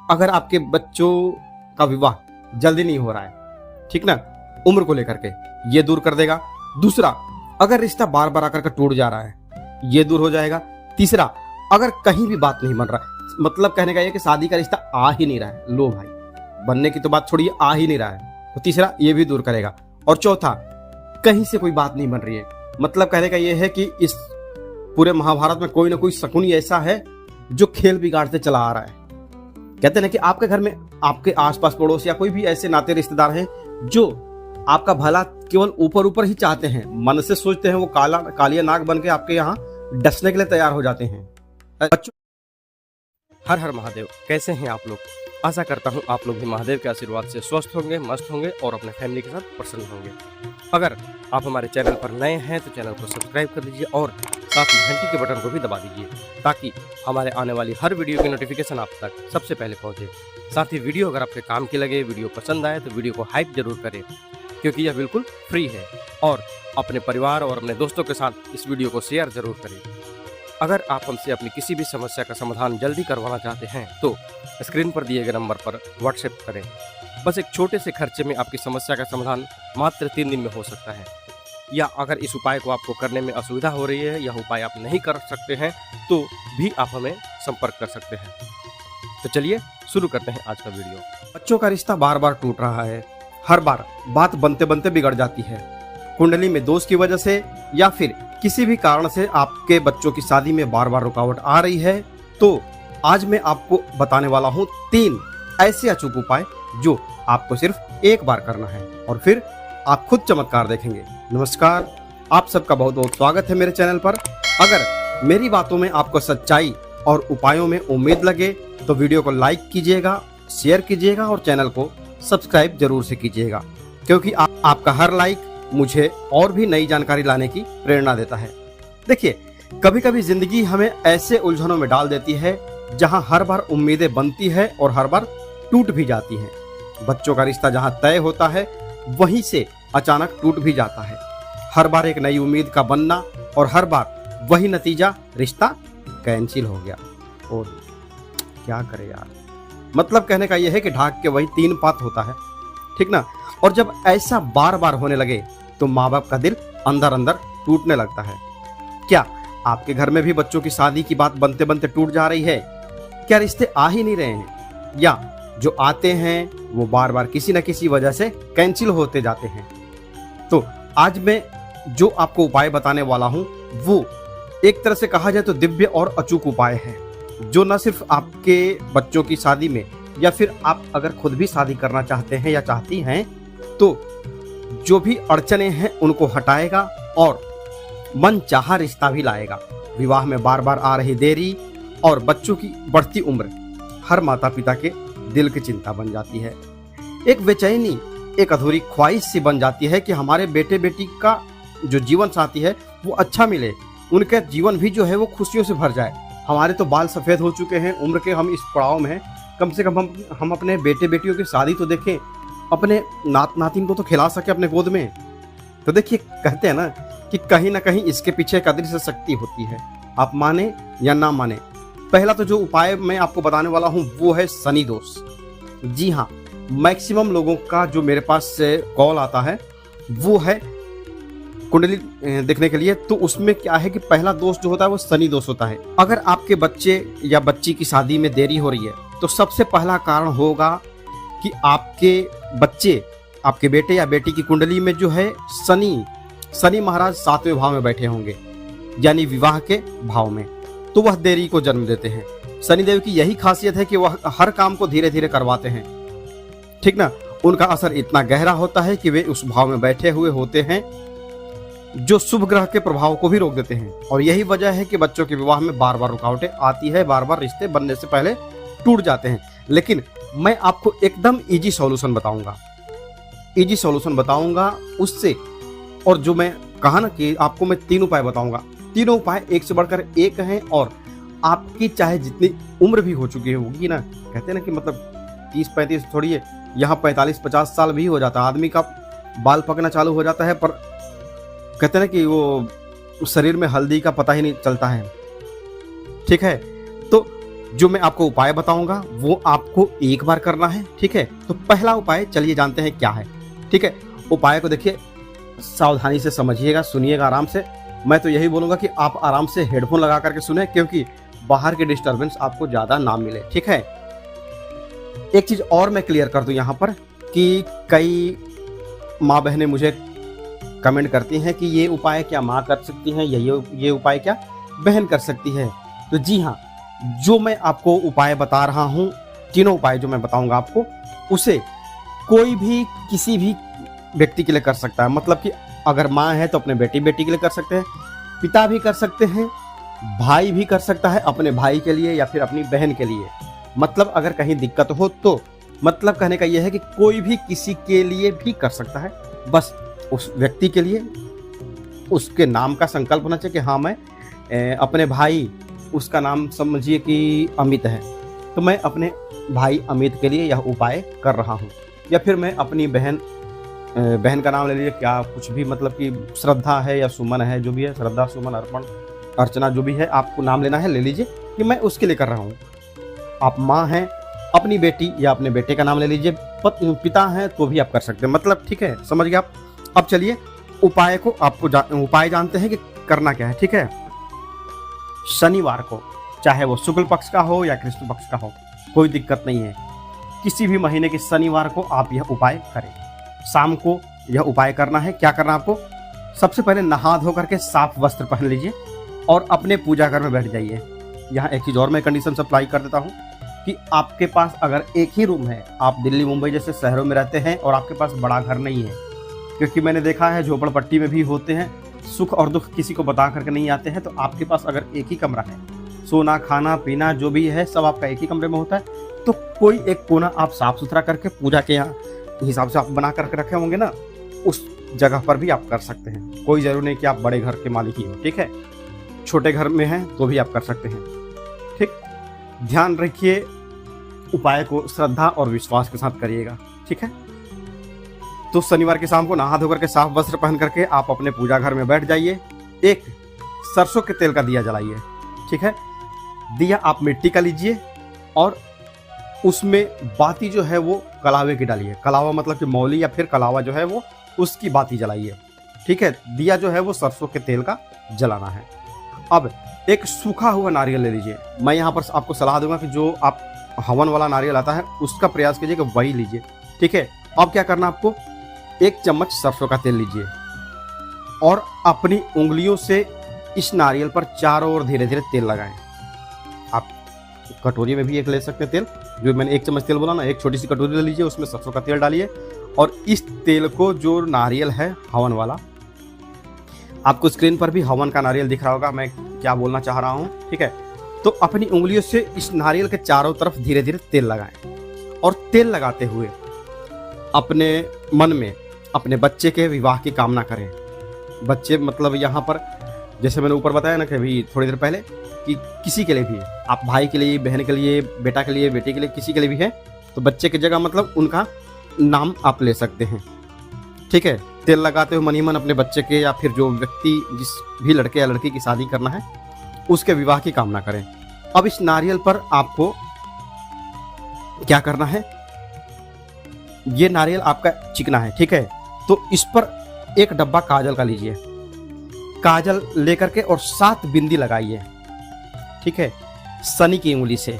अगर आपके बच्चों का विवाह जल्दी नहीं हो रहा है, ठीक ना, उम्र को लेकर के, ये दूर कर देगा। दूसरा, अगर रिश्ता बार बार आकर के टूट जा रहा है, ये दूर हो जाएगा। तीसरा, अगर कहीं भी बात नहीं बन रहा, मतलब कहने का ये कि शादी का रिश्ता आ ही नहीं रहा है, लो भाई, बनने की तो बात छोड़िए, आ ही नहीं रहा है, तो तीसरा ये भी दूर करेगा। और चौथा, कहीं से कोई बात नहीं बन रही है, मतलब कहने का ये है कि इस पूरे महाभारत में कोई ना कोई शकुनी ऐसा है जो खेल बिगाड़ते चला आ रहा है। कहते हैं कि आपके घर में आपके आसपास पड़ोस या कोई भी ऐसे नाते रिश्तेदार हैं जो आपका भला केवल ऊपर ऊपर ही चाहते हैं, मन से सोचते हैं, वो कालिया नाग बन के आपके यहाँ डसने के लिए तैयार हो जाते हैं। बच्चों, हर हर महादेव, कैसे हैं आप लोग? आशा करता हूं आप लोग भी महादेव के आशीर्वाद से स्वस्थ होंगे, मस्त होंगे और अपने फैमिली के साथ प्रसन्न होंगे। अगर आप हमारे चैनल पर नए हैं तो चैनल को सब्सक्राइब कर लीजिए और साथ ही घंटी के बटन को भी दबा दीजिए, ताकि हमारे आने वाली हर वीडियो की नोटिफिकेशन आप तक सबसे पहले पहुंचे। साथ ही वीडियो अगर आपके काम की लगे, वीडियो पसंद आए तो वीडियो को हाइप जरूर करें, क्योंकि यह बिल्कुल फ्री है। और अपने परिवार और अपने दोस्तों के साथ इस वीडियो को शेयर जरूर करें। अगर आप हमसे अपनी किसी भी समस्या का समाधान जल्दी करवाना चाहते हैं तो स्क्रीन पर दिए गए नंबर पर व्हाट्सएप करें। बस एक छोटे से खर्चे में आपकी समस्या का समाधान मात्र 3 दिन में हो सकता है। या अगर इस उपाय को आपको करने में असुविधा हो रही है, यह उपाय आप नहीं कर सकते हैं, तो भी आप हमें संपर्क कर सकते हैं। तो चलिए शुरू करते हैं आज का वीडियो। बच्चों का रिश्ता बार बार टूट रहा है, हर बार बात बनते बनते बिगड़ जाती है, कुंडली में दोष की वजह से या फिर किसी भी कारण से आपके बच्चों की शादी में बार बार रुकावट आ रही है। तो आज मैं आपको बताने वाला हूँ 3 ऐसे अचूक उपाय जो आपको सिर्फ एक बार करना है और फिर आप खुद चमत्कार देखेंगे। नमस्कार, आप सबका बहुत बहुत स्वागत है मेरे चैनल पर। अगर मेरी बातों में आपको सच्चाई और उपायों में उम्मीद लगे तो वीडियो को लाइक कीजिएगा, शेयर कीजिएगा और चैनल को सब्सक्राइब जरूर से कीजिएगा, क्योंकि आपका हर लाइक मुझे और भी नई जानकारी लाने की प्रेरणा देता है। देखिए, कभी कभी जिंदगी हमें ऐसे उलझनों में डाल देती है जहां हर बार उम्मीदें बनती है और हर बार टूट भी जाती हैं। बच्चों का रिश्ता जहां तय होता है वहीं से अचानक टूट भी जाता है। हर बार एक नई उम्मीद का बनना और हर बार वही नतीजा, रिश्ता कैंसिल हो गया। और क्या करे यार, मतलब कहने का यह है कि ढाक के वही 3 पात होता है, ठीक ना। और जब ऐसा बार बार होने लगे तो माँ बाप का दिल अंदर अंदर टूटने लगता है। क्या आपके घर में भी बच्चों की शादी की बात बनते बनते टूट जा रही है? क्या रिश्ते आ ही नहीं रहे हैं, या जो आते हैं वो बार बार किसी न किसी वजह से कैंसिल होते जाते हैं? तो आज मैं जो आपको उपाय बताने वाला हूं वो एक तरह से कहा जाए तो दिव्य और अचूक उपाय है, जो न सिर्फ आपके बच्चों की शादी में या फिर आप अगर खुद भी शादी करना चाहते हैं या चाहती हैं तो जो भी अड़चने हैं उनको हटाएगा और मन चाहा रिश्ता भी लाएगा। विवाह में बार बार आ रही देरी और बच्चों की बढ़ती उम्र हर माता पिता के दिल की चिंता बन जाती है। एक बेचैनी, एक अधूरी ख्वाहिश सी बन जाती है कि हमारे बेटे बेटी का जो जीवन साथी है वो अच्छा मिले, उनका जीवन भी जो है वो खुशियों से भर जाए। हमारे तो बाल सफ़ेद हो चुके हैं, उम्र के हम इस पड़ाव में हैं, कम से कम हम अपने बेटे बेटियों की शादी तो देखें, अपने नात नातिन को तो खिला सके अपने गोद में। तो देखिए, कहते हैं ना कि कहीं ना कहीं इसके पीछे एक अदृश्य शक्ति होती है, आप माने या ना माने। पहला तो जो उपाय मैं आपको बताने वाला हूं वो है शनि दोष। जी हाँ, मैक्सिमम लोगों का जो मेरे पास से कॉल आता है वो है कुंडली देखने के लिए, तो उसमें क्या है कि पहला दोष जो होता है वो शनि दोष होता है। अगर आपके बच्चे या बच्ची की शादी में देरी हो रही है तो सबसे पहला कारण होगा कि आपके बच्चे, आपके बेटे या बेटी की कुंडली में जो है शनि महाराज 7वें भाव में बैठे होंगे, यानी विवाह के भाव में, तो वह देरी को जन्म देते हैं। शनिदेव की यही खासियत है कि वह हर काम को धीरे धीरे करवाते हैं, ठीक ना। उनका असर इतना गहरा होता है कि वे उस भाव में बैठे हुए होते हैं जो शुभ ग्रह के प्रभाव को भी रोक देते हैं। और यही वजह है कि बच्चों के विवाह में बार बार रुकावटें आती है, बार बार रिश्ते बनने से पहले टूट जाते हैं। लेकिन मैं आपको एकदम इजी सॉल्यूशन बताऊंगा उससे। और जो मैं कहा ना कि आपको मैं 3 उपाय बताऊंगा, तीनों उपाय एक से बढ़कर एक हैं। और आपकी चाहे जितनी उम्र भी हो चुकी होगी ना, कहते हैं ना कि मतलब 30-35 थोड़ी है, यहाँ 45-50 साल भी हो जाता है, आदमी का बाल पकना चालू हो जाता है, पर कहते हैं ना कि वो शरीर में हल्दी का पता ही नहीं चलता है, ठीक है। तो जो मैं आपको उपाय बताऊंगा वो आपको एक बार करना है, ठीक है। तो पहला उपाय चलिए जानते हैं क्या है, ठीक है। उपाय को देखिए सावधानी से समझिएगा, सुनिएगा आराम से। मैं तो यही बोलूंगा कि आप आराम से हेडफोन लगा करके सुने, क्योंकि बाहर की डिस्टरबेंस आपको ज्यादा ना मिले, ठीक है। एक चीज और मैं क्लियर कर दूं यहाँ पर कि कई माँ बहनें मुझे कमेंट करती हैं कि ये उपाय क्या माँ कर सकती हैं या ये उपाय क्या बहन कर सकती है। तो जी हाँ, जो मैं आपको उपाय बता रहा हूँ, तीनों उपाय जो मैं बताऊंगा आपको, उसे कोई भी किसी भी व्यक्ति के लिए कर सकता है। मतलब कि अगर माँ है तो अपने बेटी के लिए कर सकते हैं, पिता भी कर सकते हैं, भाई भी कर सकता है अपने भाई के लिए या फिर अपनी बहन के लिए। मतलब अगर कहीं दिक्कत हो तो, मतलब कहने का यह है कि कोई भी किसी के लिए भी कर सकता है। बस उस व्यक्ति के लिए उसके नाम का संकल्प होना चाहिए कि हाँ मैं अपने भाई, उसका नाम समझिए कि अमित है, तो मैं अपने भाई अमित के लिए यह उपाय कर रहा हूँ। या फिर मैं अपनी बहन का नाम ले लीजिए, क्या कुछ भी, मतलब कि श्रद्धा है या सुमन है, जो भी है, श्रद्धा सुमन अर्पण अर्चना जो भी है आपको नाम लेना है, ले लीजिए कि मैं उसके लिए कर रहा हूँ। आप माँ हैं, अपनी बेटी या अपने बेटे का नाम ले लीजिए, पिता हैं तो भी आप कर सकते हैं। मतलब ठीक है, समझ गए आप। अब चलिए उपाय को आपको उपाय जानते हैं कि करना क्या है, ठीक है। शनिवार को, चाहे वो शुक्ल पक्ष का हो या कृष्ण पक्ष का हो, कोई दिक्कत नहीं है, किसी भी महीने के शनिवार को आप यह उपाय करें। शाम को यह उपाय करना है। क्या करना है आपको? सबसे पहले नहा धो करके साफ वस्त्र पहन लीजिए और अपने पूजा घर में बैठ जाइए। यहाँ एक चीज़ और मैं कंडीशन सप्लाई कर देता हूँ कि आपके पास अगर एक ही रूम है, आप दिल्ली मुंबई जैसे शहरों में रहते हैं और आपके पास बड़ा घर नहीं है, क्योंकि मैंने देखा है झोपड़पट्टी में भी होते हैं, सुख और दुख किसी को बता करके नहीं आते हैं। तो आपके पास अगर एक ही कमरा है, सोना खाना पीना जो भी है सब आपका एक ही कमरे में होता है, तो कोई एक कोना आप साफ सुथरा करके पूजा के यहाँ हिसाब से आप बना करके रखे होंगे ना, उस जगह पर भी आप कर सकते हैं। कोई जरूरी नहीं कि आप बड़े घर के मालिक ही हो, ठीक है। छोटे घर में हैं तो भी आप कर सकते हैं, ठीक। ध्यान रखिए, उपाय को श्रद्धा और विश्वास के साथ करिएगा, ठीक है। तो शनिवार की शाम को नहा धो करके साफ वस्त्र पहन करके आप अपने पूजा घर में बैठ जाइए। एक सरसों के तेल का दिया जलाइए, ठीक है। दिया आप मिट्टी का लीजिए और उसमें बाती जो है वो कलावे की डालिए। कलावा मतलब कि मौली या फिर कलावा जो है वो उसकी बाती जलाइए, ठीक है। दिया जो है वो सरसों के तेल का जलाना है। अब एक सूखा हुआ नारियल ले लीजिए। मैं यहाँ पर आपको सलाह दूंगा कि जो आप हवन वाला नारियल आता है उसका प्रयास कीजिए कि वही लीजिए, ठीक है। अब क्या करना, आपको 1 चम्मच सरसों का तेल लीजिए और अपनी उंगलियों से इस नारियल पर चारों ओर धीरे धीरे तेल लगाएं। आप कटोरी में भी एक ले सकते हैं तेल, जो मैंने 1 चम्मच तेल बोला ना, एक छोटी सी कटोरी ले लीजिए, उसमें सरसों का तेल डालिए और इस तेल को, जो नारियल है हवन वाला, आपको स्क्रीन पर भी हवन का नारियल दिख रहा होगा, मैं क्या बोलना चाह रहा हूँ, ठीक है। तो अपनी उंगलियों से इस नारियल के चारों तरफ धीरे धीरे तेल लगाएं और तेल लगाते हुए अपने मन में अपने बच्चे के विवाह की कामना करें। बच्चे मतलब यहाँ पर जैसे मैंने ऊपर बताया ना कि अभी थोड़ी देर पहले, कि किसी के लिए भी, आप भाई के लिए, बहन के लिए, बेटा के लिए, बेटी के लिए, किसी के लिए भी है, तो बच्चे की जगह मतलब उनका नाम आप ले सकते हैं, ठीक है। तेल लगाते हुए मन ही मन अपने बच्चे के या फिर जो व्यक्ति, जिस भी लड़के या लड़की की शादी करना है, उसके विवाह की कामना करें। अब इस नारियल पर आपको क्या करना है, ये नारियल आपका चिकना है, ठीक है। तो इस पर एक डब्बा काजल का लीजिए, काजल लेकर के और 7 बिंदी लगाइए, ठीक है। शनि की उंगली से,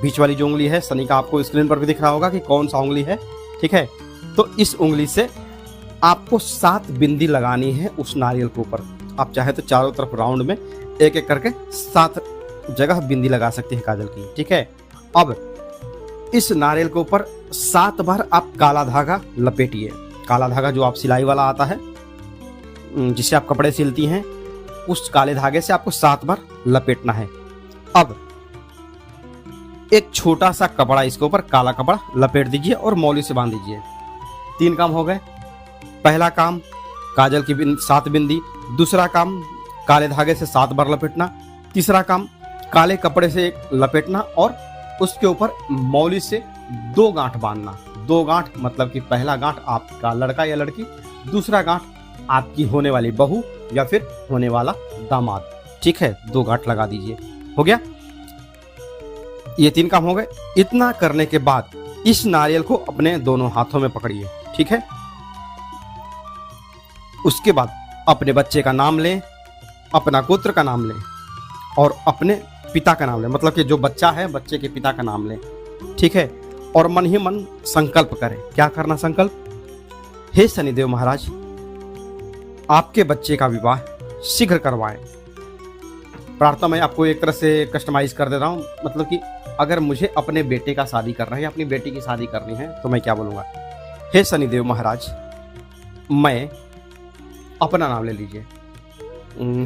बीच वाली जो उंगली है शनि का, आपको स्क्रीन पर भी दिख रहा होगा कि कौन सा उंगली है, ठीक है। तो इस उंगली से आपको 7 बिंदी लगानी है उस नारियल के ऊपर। आप चाहे तो चारों तरफ राउंड में एक एक करके 7 जगह बिंदी लगा सकते हैं काजल की, ठीक है। अब इस नारियल के ऊपर 7 बार आप काला धागा लपेटिए। काला धागा जो आप सिलाई वाला आता है, जिससे आप कपड़े सिलती हैं, उस काले धागे से आपको 7 बार लपेटना है। अब एक छोटा सा कपड़ा इसके ऊपर, काला कपड़ा लपेट दीजिए और मौली से बांध दीजिए। 3 काम हो गए। पहला काम काजल की 7 बिंदी, दूसरा काम काले धागे से 7 बार लपेटना, तीसरा काम काले कपड़े से लपेटना और उसके ऊपर मौली से 2 गांठ बांधना। 2 गांठ मतलब कि पहला गांठ आपका लड़का या लड़की, दूसरा गांठ आपकी होने वाली बहू या फिर होने वाला दामाद, ठीक है। 2 गांठ लगा दीजिए, हो गया। ये 3 काम हो गए। इतना करने के बाद इस नारियल को अपने दोनों हाथों में पकड़िए, ठीक है। उसके बाद अपने बच्चे का नाम लें, अपना गोत्र का नाम लें और अपने पिता का नाम लें, मतलब कि जो बच्चा है बच्चे के पिता का नाम लें, ठीक है। और मन ही मन संकल्प करें। क्या करना संकल्प? हे शनिदेव महाराज, आपके बच्चे का विवाह शीघ्र करवाएं। प्रार्थना मैं आपको एक तरह से कस्टमाइज कर दे रहा हूँ, मतलब कि अगर मुझे अपने बेटे का शादी करना है या अपनी बेटी की शादी करनी है तो मैं क्या बोलूँगा? हे शनिदेव महाराज, मैं अपना नाम ले लीजिए।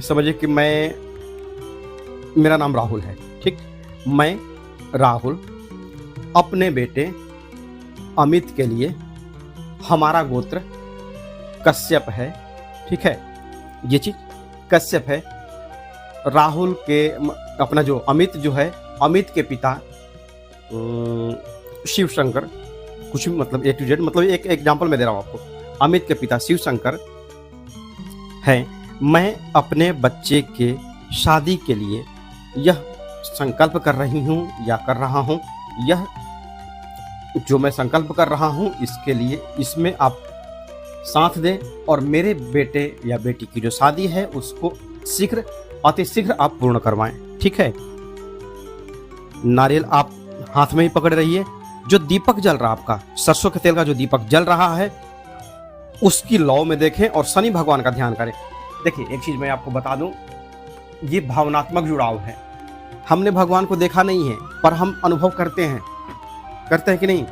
समझिए कि मेरा नाम राहुल है, ठीक। मैं राहुल अपने बेटे अमित के लिए, हमारा गोत्र कश्यप है, ठीक है। ये चीज कश्यप है। राहुल के अपना जो अमित जो है, अमित के पिता शिव शंकर, कुछ भी मतलब A to Z, मतलब एक एग्जांपल मैं दे रहा हूँ आपको। अमित के पिता शिव शंकर हैं। मैं अपने बच्चे के शादी के लिए यह संकल्प कर रही हूँ या कर रहा हूँ, यह जो मैं संकल्प कर रहा हूँ इसके लिए, इसमें आप साथ दें और मेरे बेटे या बेटी की जो शादी है उसको शीघ्र, अति शीघ्र आप पूर्ण करवाएं, ठीक है। नारियल आप हाथ में ही पकड़ रहिए। जो दीपक जल रहा आपका, सरसों के तेल का जो दीपक जल रहा है, उसकी लौ में देखें और शनि भगवान का ध्यान करें। देखिए एक चीज मैं आपको बता दूं, ये भावनात्मक जुड़ाव है। हमने भगवान को देखा नहीं है पर हम अनुभव करते हैं कि नहीं?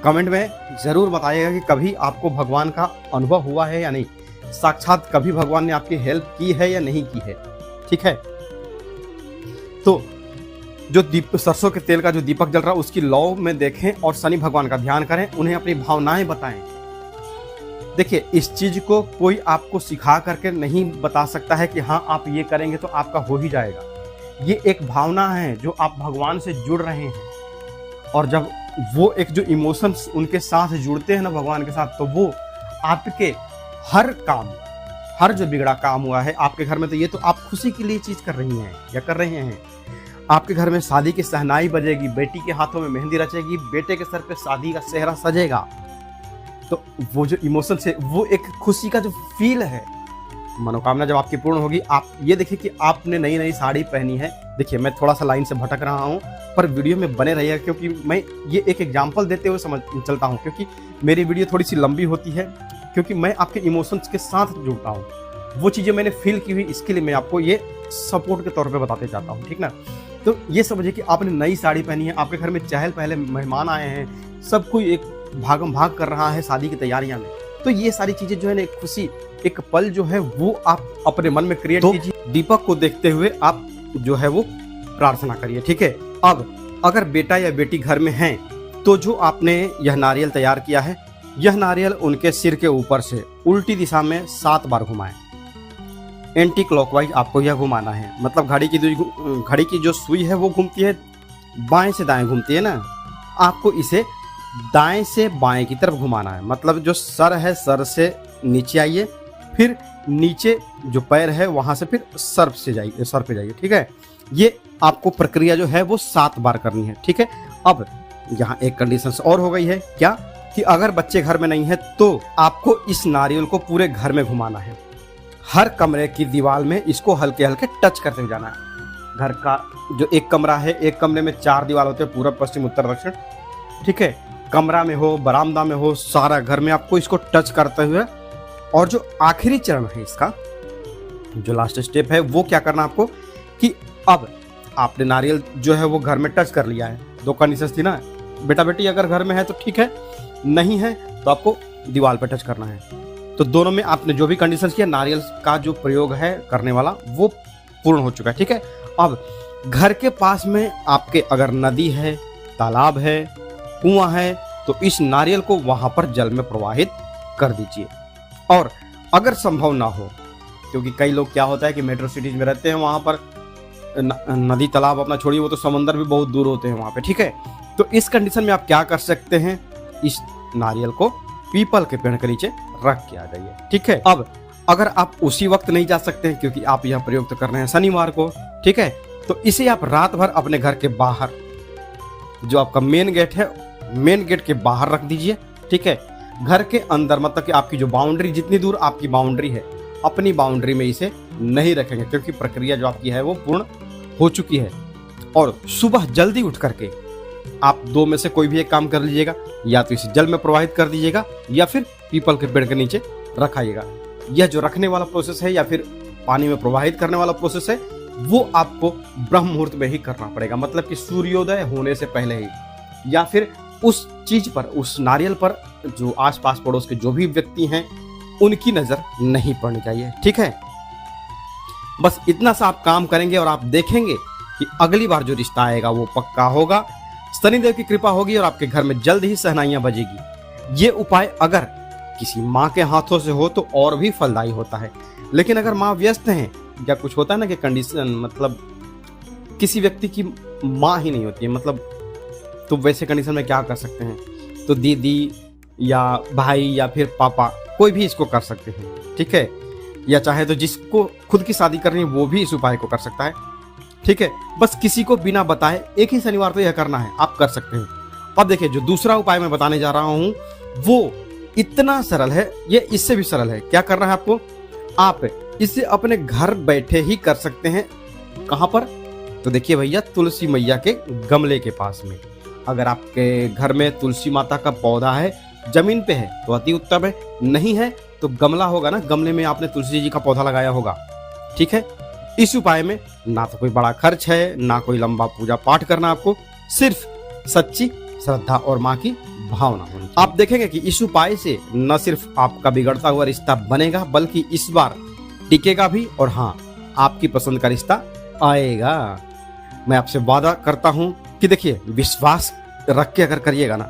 कमेंट में जरूर बताइएगा कि कभी आपको भगवान का अनुभव हुआ है या नहीं, साक्षात कभी भगवान ने आपकी हेल्प की है या नहीं की है, ठीक है। तो जो सरसों के तेल का जो दीपक जल रहा है उसकी लौ में देखें और शनि भगवान का ध्यान करें, उन्हें अपनी भावनाएं बताएं। देखिए इस चीज को कोई आपको सिखा करके नहीं बता सकता है कि हाँ आप ये करेंगे तो आपका हो ही जाएगा। ये एक भावना है जो आप भगवान से जुड़ रहे हैं, और जब वो एक जो इमोशंस उनके साथ जुड़ते हैं ना भगवान के साथ, तो वो आपके हर काम, हर जो बिगड़ा काम हुआ है आपके घर में, तो ये तो आप खुशी के लिए चीज कर रही हैं या कर रहे हैं। आपके घर में शादी की सहनाई बजेगी, बेटी के हाथों में मेहंदी रचेगी, बेटे के सर पे शादी का सेहरा सजेगा, तो वो जो इमोशंस है, वो एक खुशी का जो फील है, मनोकामना जब आपकी पूर्ण होगी। आप ये देखिए कि आपने नई नई साड़ी पहनी है। देखिए मैं थोड़ा सा लाइन से भटक रहा हूँ पर वीडियो में बने रहिएगा, क्योंकि मैं ये एक एग्जांपल देते हुए समझ चलता हूँ, क्योंकि मेरी वीडियो थोड़ी सी लंबी होती है, क्योंकि मैं आपके इमोशंस के साथ जुड़ता हूँ। वो चीज़ें मैंने फील की हुई, इसके लिए मैं आपको ये सपोर्ट के तौर पे बताते चाहता हूँ, ठीक ना। तो ये समझिए कि आपने नई साड़ी पहनी है, आपके घर में चहल पहले मेहमान आए हैं, सब कोई एक भागम भाग कर रहा है शादी की तैयारियां में। तो ये सारी चीजें जो है ना, एक खुशी, एक पल जो है वो आप अपने मन में क्रिएट कीजिए। दीपक को देखते हुए आप जो है वो प्रार्थना करिए, ठीक है। अब अगर बेटा या बेटी घर में है तो जो आपने यह नारियल तैयार किया है, यह नारियल उनके सिर के ऊपर से उल्टी दिशा में 7 बार घुमाएं। एंटी क्लॉकवाइज आपको यह घुमाना है, मतलब घड़ी की जो सुई है वो घूमती है बाएं से दाएं घूमती है ना, आपको इसे दाएं से बाएं की तरफ घुमाना है। मतलब जो सर है, सर से नीचे आइए, फिर नीचे जो पैर है वहां से फिर सर पे जाइए, ठीक है। ये आपको प्रक्रिया जो है वो 7 बार करनी है, ठीक है। अब यहाँ एक कंडीशन और हो गई है, क्या कि अगर बच्चे घर में नहीं है तो आपको इस नारियल को पूरे घर में घुमाना है। हर कमरे की दीवार में इसको हल्के हल्के टच करते हुए जाना है। घर का जो एक कमरा है, एक कमरे में 4 दीवार होते हैं, पूरब पश्चिम उत्तर दक्षिण, ठीक है। कमरा में हो, बरामदा में हो, सारा घर में आपको इसको टच करते हुए, और जो आखिरी चरण है इसका, जो लास्ट स्टेप है, वो क्या करना आपको कि अब आपने नारियल जो है वो घर में टच कर लिया है। 2 कंडीशन थी ना, बेटा बेटी अगर घर में है तो ठीक है, नहीं है तो आपको दीवार पे टच करना है। तो दोनों में आपने जो भी कंडीशन किया, नारियल का जो प्रयोग है करने वाला वो पूर्ण हो चुका है, ठीक है। अब घर के पास में आपके अगर नदी है, तालाब है, कुआं है, तो इस नारियल को वहां पर जल में प्रवाहित कर दीजिए। और अगर संभव ना हो, क्योंकि कई लोग क्या होता है कि मेट्रो सिटीज में रहते हैं, वहां पर नदी तालाब अपना छोड़िए, वो तो समंदर भी बहुत दूर होते हैं वहां पे, ठीक है। तो इस कंडीशन में आप क्या कर सकते हैं, इस नारियल को पीपल के पेड़ के नीचे रख के आ जाइए, ठीक है। अब अगर आप उसी वक्त नहीं जा सकते हैं, क्योंकि आप यह प्रयोग तो कर रहे हैं शनिवार को, ठीक है, तो इसे आप रात भर अपने घर के बाहर जो आपका मेन गेट है, मेन गेट के बाहर रख दीजिए। ठीक है, घर के अंदर मतलब कि आपकी जो बाउंड्री, जितनी दूर आपकी बाउंड्री है, अपनी बाउंड्री में इसे नहीं रखेंगे, क्योंकि प्रक्रिया जो आपकी है वो पूर्ण हो चुकी है। और सुबह जल्दी उठ करके आप दो में से कोई भी एक काम कर लीजिएगा, या तो इसे जल में प्रवाहित कर दीजिएगा या फिर पीपल के पेड़ के नीचे रखाइएगा। यह जो रखने वाला प्रोसेस है या फिर पानी में प्रवाहित करने वाला प्रोसेस है, वो आपको ब्रह्म मुहूर्त में ही करना पड़ेगा, मतलब कि सूर्योदय होने से पहले ही, या फिर उस चीज पर, उस नारियल पर जो आसपास पड़ोस के जो भी व्यक्ति हैं उनकी नजर नहीं पड़नी चाहिए। ठीक है, बस इतना सा आप काम करेंगे और आप देखेंगे कि अगली बार जो रिश्ता आएगा वो पक्का होगा, शनिदेव की कृपा होगी और आपके घर में जल्द ही सहनाइयां बजेगी। ये उपाय अगर किसी माँ के हाथों से हो तो और भी फलदायी होता है, लेकिन अगर माँ व्यस्त हैं या कुछ होता है ना कि कंडीशन, मतलब किसी व्यक्ति की माँ ही नहीं होती है, मतलब तो वैसे कंडीशन में क्या कर सकते हैं, तो दीदी या भाई या फिर पापा, कोई भी इसको कर सकते हैं। ठीक है, या चाहे तो जिसको खुद की शादी करनी है वो भी इस उपाय को कर सकता है। ठीक है, बस किसी को बिना बताए एक ही शनिवार तो यह करना है, आप कर सकते हैं। अब देखिए, जो दूसरा उपाय मैं बताने जा रहा हूं वो इतना सरल है, ये इससे भी सरल है। क्या करना है आपको, आप इसे अपने घर बैठे ही कर सकते हैं। कहां पर, तो देखिए भैया, तुलसी मैया के गमले के पास में। अगर आपके घर में तुलसी माता का पौधा है, जमीन पे है तो अति उत्तम है, नहीं है तो गमला होगा ना, गमले में आपने तुलसी जी का पौधा लगाया होगा। ठीक है, इस उपाय में ना तो कोई बड़ा खर्च है, ना कोई लंबा पूजा पाठ करना, आपको सिर्फ सच्ची श्रद्धा और माँ की भावना होनी चाहिए। आप देखेंगे कि इस उपाय से न सिर्फ आपका बिगड़ता हुआ रिश्ता बनेगा, बल्कि इस बार टिकेगा भी, और हाँ, आपकी पसंद का रिश्ता आएगा। मैं आपसे वादा करता हूं कि देखिए, विश्वास रख के अगर करिएगा ना,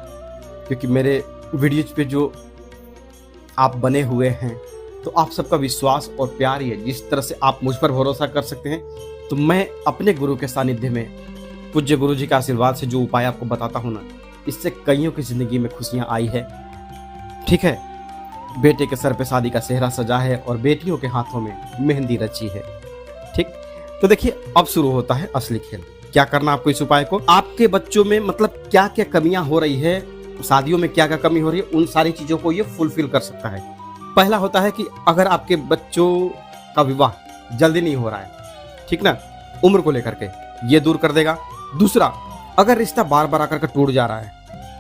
क्योंकि मेरे वीडियोज पे जो आप बने हुए हैं, तो आप सबका विश्वास और प्यार ही है जिस तरह से आप मुझ पर भरोसा कर सकते हैं। तो मैं अपने गुरु के सानिध्य में, पूज्य गुरु जी के आशीर्वाद से जो उपाय आपको बताता हूँ ना, इससे कईयों की जिंदगी में खुशियां आई है। ठीक है, बेटे के सर पे शादी का सेहरा सजा है और बेटियों के हाथों में मेहंदी रची है। ठीक, तो देखिए, अब शुरू होता है असली खेल। क्या करना आपको इस उपाय को, आपके बच्चों में मतलब क्या क्या कमियां हो रही है, शादियों में क्या क्या कमी हो रही है, उन सारी चीजों को ये फुलफिल कर सकता है। पहला होता है कि अगर आपके बच्चों का विवाह जल्दी नहीं हो रहा है, ठीक ना, उम्र को लेकर के, ये दूर कर देगा। दूसरा, अगर रिश्ता बार बार आकर के टूट जा रहा है,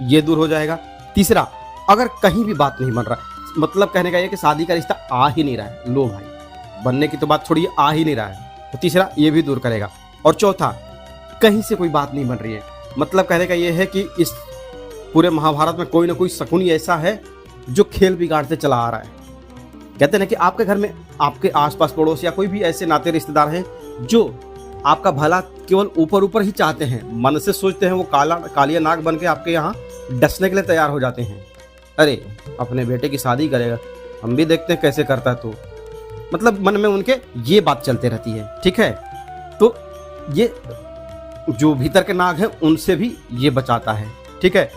ये दूर हो जाएगा। तीसरा, अगर कहीं भी बात नहीं बन रहा, मतलब कहने का ये कि शादी का रिश्ता आ ही नहीं रहा है, लो भाई, बनने की तो बात छोड़िए, आ ही नहीं रहा है, तो तीसरा ये भी दूर करेगा। और चौथा, कहीं से कोई बात नहीं बन रही है, मतलब कहने का ये है कि इस पूरे महाभारत में कोई ना कोई शकुनी ऐसा है जो खेल बिगाड़ते चला आ रहा है। कहते हैं कि आपके घर में आपके आसपास पड़ोस या कोई भी ऐसे नाते रिश्तेदार हैं जो आपका भला केवल ऊपर ऊपर ही चाहते हैं, मन से सोचते हैं, वो कालिया नाग बन के आपके यहाँ डसने के लिए तैयार हो जाते हैं। अरे अपने बेटे की शादी करेगा, हम भी देखते हैं कैसे करता है, तो मतलब मन में उनके ये बात चलते रहती है। ठीक है, तो ये जो भीतर के नाग हैं उनसे भी ये बचाता है। ठीक है,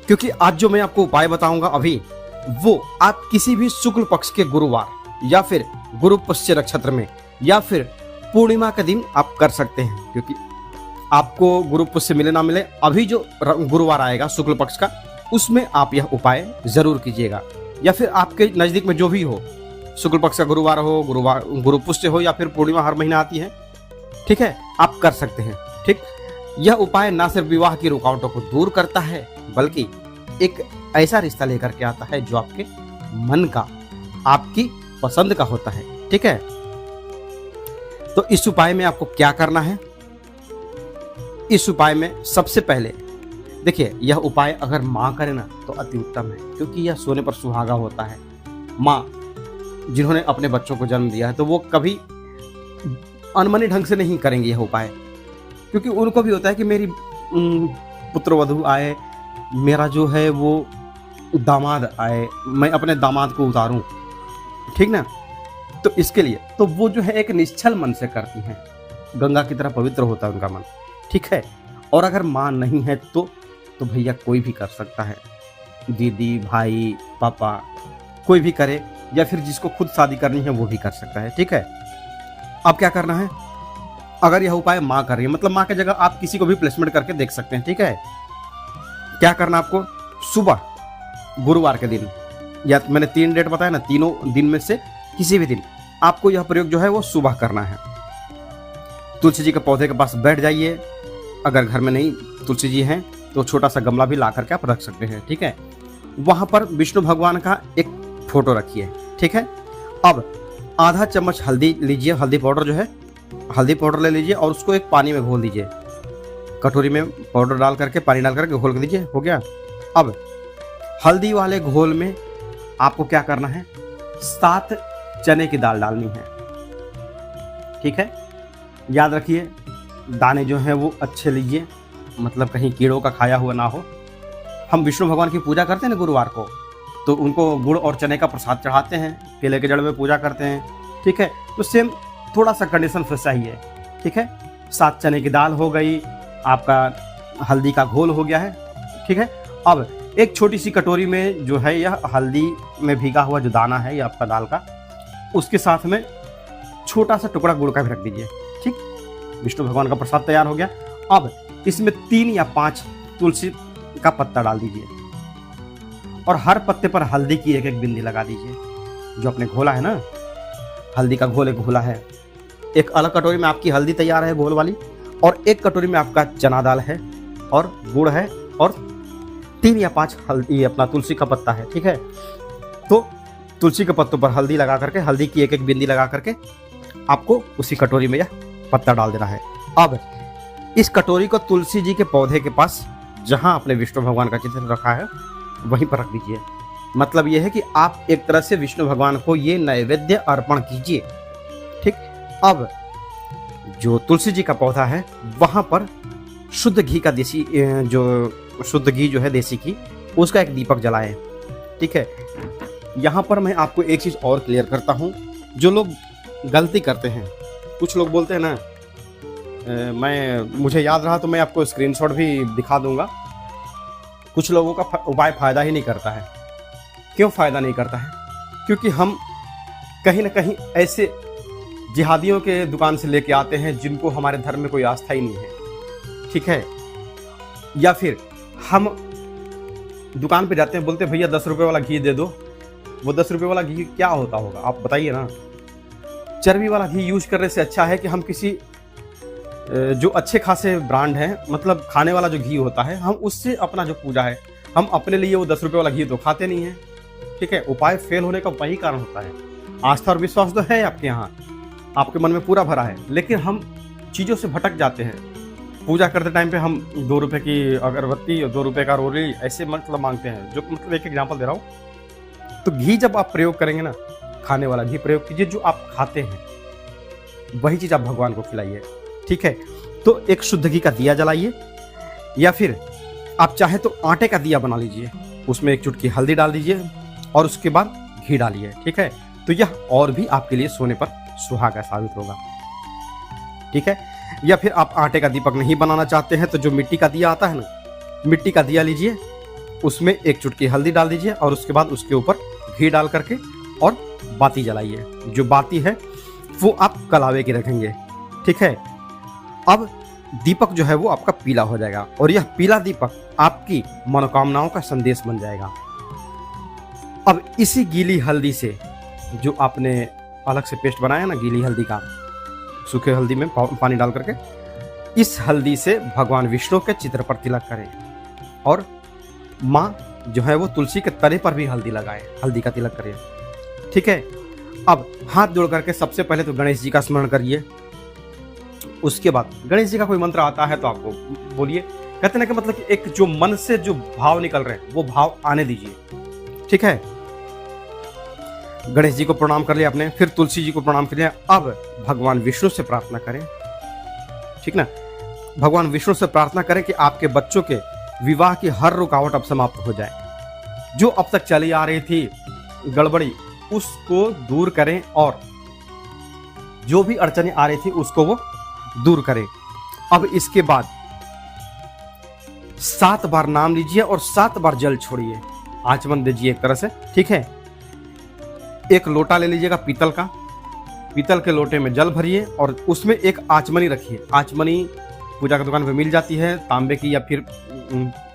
क्योंकि आज जो मैं आपको उपाय बताऊंगा अभी, वो आप किसी भी शुक्ल पक्ष के गुरुवार या फिर गुरु पुष्य नक्षत्र में या फिर पूर्णिमा के दिन आप कर सकते हैं। क्योंकि आपको गुरु पुष्य मिले ना मिले, अभी जो गुरुवार आएगा शुक्ल पक्ष का, उसमें आप यह उपाय जरूर कीजिएगा। या फिर आपके नजदीक में जो भी हो, शुक्ल पक्ष का गुरुवार हो, गुरु पुष्य हो या फिर पूर्णिमा हर महीना आती है, ठीक है, आप कर सकते हैं। ठीक, यह उपाय ना सिर्फ विवाह की रुकावटों को दूर करता है, बल्कि एक ऐसा रिश्ता लेकर के आता है जो आपके मन का, आपकी पसंद का होता है। ठीक है, तो इस उपाय में आपको क्या करना है, इस उपाय में सबसे पहले देखिए, यह उपाय अगर माँ करे ना तो अति उत्तम है, क्योंकि यह सोने पर सुहागा होता है। माँ जिन्होंने अपने बच्चों को जन्म दिया है, तो वो कभी अनमनी ढंग से नहीं करेंगे यह उपाय, क्योंकि उनको भी होता है कि मेरी पुत्र वधू आए, मेरा जो है वो दामाद आए, मैं अपने दामाद को उतारूं, ठीक ना। तो इसके लिए तो वो जो है एक निश्चल मन से करती हैं, गंगा की तरह पवित्र होता है उनका मन। ठीक है, और अगर माँ नहीं है तो भैया कोई भी कर सकता है, दीदी, भाई, पापा, कोई भी करे, या फिर जिसको खुद शादी करनी है वो भी कर सकता है। ठीक है, अब क्या करना है, अगर यह उपाय माँ कर रही है, मतलब माँ की जगह आप किसी को भी प्लेसमेंट करके देख सकते हैं। ठीक है, क्या करना आपको, सुबह गुरुवार के दिन, या मैंने 3 डेट बताया ना, तीनों दिन में से किसी भी दिन आपको यह प्रयोग जो है वो सुबह करना है। तुलसी जी के पौधे के पास बैठ जाइए, अगर घर में नहीं तुलसी जी हैं तो छोटा सा गमला भी ला करके आप रख सकते हैं। ठीक है, वहां पर विष्णु भगवान का एक फोटो रखिए। ठीक है, अब आधा चम्मच हल्दी लीजिए, हल्दी पाउडर जो है, हल्दी पाउडर ले लीजिए और उसको एक पानी में घोल दीजिए, कटोरी में पाउडर डाल करके पानी डाल करके घोल कर दीजिए, हो गया। अब हल्दी वाले घोल में आपको क्या करना है, 7 चने की दाल डालनी है। ठीक है, याद रखिए दाने जो हैं वो अच्छे लीजिए, मतलब कहीं कीड़ों का खाया हुआ ना हो। हम विष्णु भगवान की पूजा करते हैं ना गुरुवार को, तो उनको गुड़ और चने का प्रसाद चढ़ाते हैं, केले के जड़ में पूजा करते हैं। ठीक है, तो सेम थोड़ा सा कंडीशन वैसा ही है। ठीक है, 7 चने की दाल हो गई, आपका हल्दी का घोल हो गया है। ठीक है, अब एक छोटी सी कटोरी में जो है यह हल्दी में भीगा हुआ जो दाना है ये आपका दाल का, उसके साथ में छोटा सा टुकड़ा गुड़ का भी रख दीजिए। ठीक, विष्णु भगवान का प्रसाद तैयार हो गया। अब इसमें 3 या 5 तुलसी का पत्ता डाल दीजिए और हर पत्ते पर हल्दी की एक बिंदी लगा दीजिए। जो आपने घोला है ना, हल्दी का घोल एक घोला है, एक अलग कटोरी में आपकी हल्दी तैयार है घोल वाली, और एक कटोरी में आपका चना दाल है और गुड़ है और 3 या 5 हल्दी अपना तुलसी का पत्ता है। ठीक है, तो तुलसी के पत्तों पर हल्दी लगा करके, हल्दी की एक बिंदी लगा करके आपको उसी कटोरी में यह पत्ता डाल देना है। अब इस कटोरी को तुलसी जी के पौधे के पास, जहां आपने विष्णु भगवान का चित्र रखा है वहीं पर रख दीजिए। मतलब यह है कि आप एक तरह से विष्णु भगवान को ये नैवेद्य अर्पण कीजिए। ठीक, अब जो तुलसी जी का पौधा है वहां पर शुद्ध घी का देसी, जो शुद्ध घी जो है देसी घी, उसका एक दीपक जलाएं। ठीक है, यहाँ पर मैं आपको एक चीज़ और क्लियर करता हूँ। जो लोग गलती करते हैं, कुछ लोग बोलते हैं ना, मुझे याद रहा तो मैं आपको स्क्रीनशॉट भी दिखा दूंगा। कुछ लोगों का उपाय फ़ायदा ही नहीं करता है। क्यों फ़ायदा नहीं करता है? क्योंकि हम कहीं ना कहीं ऐसे जिहादियों के दुकान से लेके आते हैं जिनको हमारे धर्म में कोई आस्था ही नहीं है। ठीक है, या फिर हम दुकान पे जाते हैं, बोलते हैं भैया 10 रुपए वाला घी दे दो। वो 10 रुपए वाला घी क्या होता होगा आप बताइए ना। चर्बी वाला घी यूज करने से अच्छा है कि हम किसी जो अच्छे खासे ब्रांड हैं, मतलब खाने वाला जो घी होता है, हम उससे अपना जो पूजा है, हम अपने लिए वो 10 रुपए वाला घी तो खाते नहीं है। ठीक है, उपाय फेल होने का वही कारण होता है। आस्था और विश्वास तो है आपके यहाँ, आपके मन में पूरा भरा है, लेकिन हम चीज़ों से भटक जाते हैं। पूजा करते टाइम पे हम 2 रुपए की अगरबत्ती और 2 रुपए का रोली ऐसे मतलब मांगते हैं। जो मतलब एक एग्जाम्पल दे रहा हूँ। तो घी जब आप प्रयोग करेंगे ना, खाने वाला घी प्रयोग कीजिए, जो आप खाते हैं वही चीज़ आप भगवान को खिलाइए। ठीक है, तो एक शुद्ध घी का दिया जलाइए, या फिर आप चाहे तो आटे का दिया बना लीजिए, उसमें एक चुटकी हल्दी डाल दीजिए और उसके बाद घी डालिए। ठीक है, तो यह और भी आपके लिए सोने पर सुहागा साबित होगा। ठीक है, या फिर आप आटे का दीपक नहीं बनाना चाहते हैं तो जो मिट्टी का दिया आता है ना, मिट्टी का दिया लीजिए, उसमें एक चुटकी हल्दी डाल दीजिए और उसके बाद उसके ऊपर घी डाल करके और बाती जलाइए। जो बाती है वो आप कलावे की रखेंगे। ठीक है, अब दीपक जो है वो आपका पीला हो जाएगा और यह पीला दीपक आपकी मनोकामनाओं का संदेश बन जाएगा। अब इसी गीली हल्दी से, जो आपने अलग से पेस्ट बनाया ना गीली हल्दी का, सूखे हल्दी में पानी डाल करके, इस हल्दी से भगवान विष्णु के चित्र पर तिलक करें और माँ जो है वो तुलसी के तने पर भी हल्दी लगाए, हल्दी का तिलक करें। ठीक है, अब हाथ जोड़ करके सबसे पहले तो गणेश जी का स्मरण करिए। उसके बाद गणेश जी का कोई मंत्र आता है तो आपको बोलिए। कहते ना कि मतलब कि एक जो मन से जो भाव निकल रहे हैं वो भाव आने दीजिए। ठीक है, गणेश जी को प्रणाम कर लिया आपने, फिर तुलसी जी को प्रणाम कर लिया। अब भगवान विष्णु से प्रार्थना करें। ठीक ना, भगवान विष्णु से प्रार्थना करें कि आपके बच्चों के विवाह की हर रुकावट अब समाप्त हो जाए। जो अब तक चली आ रही थी गड़बड़ी, उसको दूर करें और जो भी अड़चने आ रही थी उसको वो दूर करें। अब इसके बाद 7 बार नाम लीजिए और 7 बार जल छोड़िए, आचमन दीजिए एक तरह से। ठीक है, एक लोटा ले लीजिएगा पीतल का, पीतल के लोटे में जल भरिए और उसमें एक आचमनी रखिए। आचमनी पूजा की दुकान पे मिल जाती है, तांबे की या फिर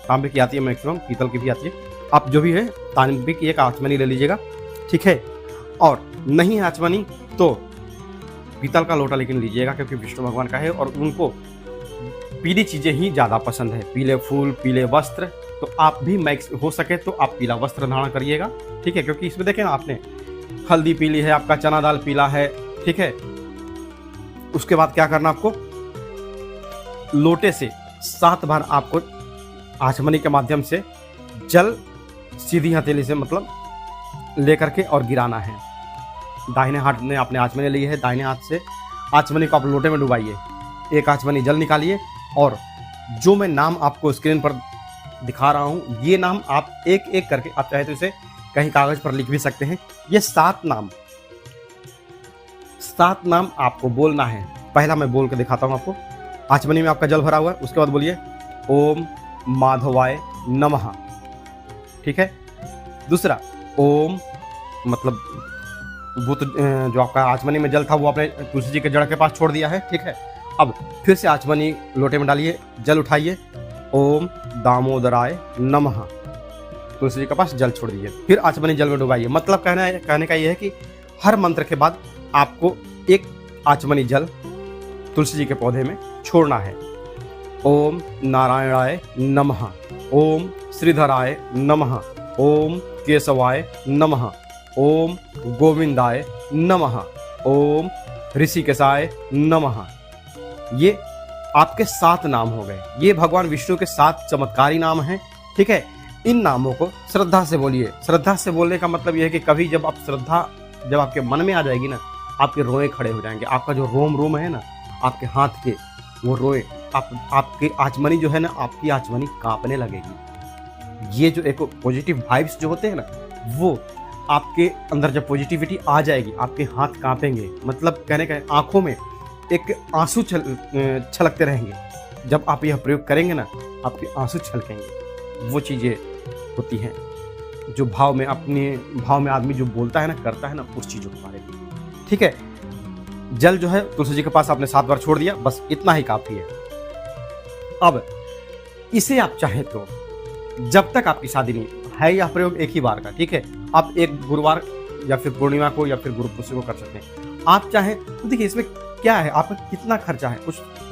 तांबे की आती है मैक्सिमम, पीतल की भी आती है। आप जो भी है तांबे की एक आचमनी ले लीजिएगा, ठीक है। और नहीं आचमनी तो पीतल का लोटा लेकिन लीजिएगा, क्योंकि विष्णु भगवान का है और उनको पीली चीज़ें ही ज़्यादा पसंद है, पीले फूल, पीले वस्त्र। तो आप भी मैक्स हो सके तो आप पीला वस्त्र धारण करिएगा, ठीक है। क्योंकि इसमें देखें ना, आपने हल्दी पीली है, आपका चना दाल पीला है, ठीक है। उसके बाद क्या करना, आपको लोटे से 7 बार आपको आचमनी के माध्यम से जल सीधी हथेली से मतलब लेकर के और गिराना है। दाहिने हाथ में आपने आचमनी ली है, दाहिने हाथ से आचमनी को आप लोटे में डुबाइए, एक आचमनी जल निकालिए और जो मैं नाम आपको स्क्रीन पर दिखा रहा हूँ, ये नाम आप एक एक करके, आप चाहे तो इसे कहीं कागज पर लिख भी सकते हैं। ये 7 नाम आपको बोलना है। पहला मैं बोल के दिखाता हूँ आपको। आचमनी में आपका जल भरा हुआ है, उसके बाद बोलिए ओम माधवाय नमः, ठीक है। दूसरा ओम, मतलब वो तो जो आपका आचमनी में जल था वो आपने तुलसी जी के जड़ के पास छोड़ दिया है, ठीक है। अब फिर से आचमनी लोटे में डालिए, जल उठाइए, ओम दामोदराय नमः, तुलसी जी के पास जल छोड़ दीजिए, फिर आचमनी जल में डुबाइए। मतलब कहने का ये है कि हर मंत्र के बाद आपको एक आचमनी जल तुलसी जी के पौधे में छोड़ना है। ओम नारायणाय नमः, ओम श्रीधराय नमः, ओम केशवाय नमः, ओम गोविंदाय नमः, ओम ऋषिकेशाय नमः। ये आपके 7 नाम हो गए। ये भगवान विष्णु के 7 चमत्कारी नाम हैं, ठीक है। इन नामों को श्रद्धा से बोलिए। श्रद्धा से बोलने का मतलब यह है कि कभी जब आप श्रद्धा जब आपके मन में आ जाएगी ना, आपके रोए खड़े हो जाएंगे। आपका जो रोम है ना, आपके हाथ के वो रोए, आपकी आचमनी जो है ना, आपकी आचमनी कांपने लगेगी। ये जो एक पॉजिटिव वाइब्स जो होते हैं ना, वो आपके अंदर जब पॉजिटिविटी आ जाएगी, आपके हाथ कांपेंगे। मतलब कहने का आंखों में एक आंसू छलकते रहेंगे। जब आप यह प्रयोग करेंगे ना, आपके आंसू छलकेंगे। वो चीज़ें होती हैं जो भाव में, अपने भाव में आदमी जो बोलता है ना, करता है ना, उस चीज़ों के बारे में, ठीक है। जल जो है तुलसी जी के पास आपने 7 बार छोड़ दिया, बस इतना ही काफ़ी है। अब इसे आप चाहें तो जब तक आपकी शादी नहीं है, यह प्रयोग एक ही बार का, ठीक है। आप एक गुरुवार या फिर पूर्णिमा को या फिर गुरु पुष्य को कर सकते हैं। आप चाहें तो देखिए इसमें क्या है, आपका कितना खर्चा है,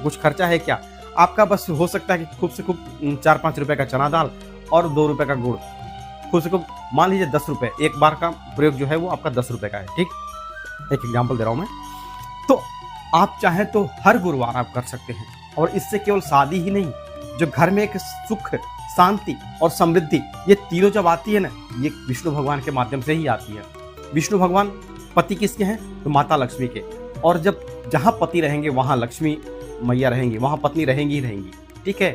कुछ खर्चा है क्या आपका, बस हो सकता है कि खूब से खूब 4-5 रुपए का चना दाल और 2 रुपए का गुड़, खूब से खूब मान लीजिए 10 रुपए। एक बार का प्रयोग जो है वो आपका 10 रुपए का है, ठीक। एक एग्जाम्पल दे रहा हूँ मैं। तो आप चाहें तो हर गुरुवार आप कर सकते हैं। और इससे केवल शादी ही नहीं, जो घर में एक सुख, शांति और समृद्धि, ये तीनों जब आती है ना, ये विष्णु भगवान के माध्यम से ही आती है। विष्णु भगवान पति किसके हैं, तो माता लक्ष्मी के। और जब जहाँ पति रहेंगे वहाँ लक्ष्मी मैया रहेंगी, वहाँ पत्नी रहेंगी ही रहेंगी, ठीक है।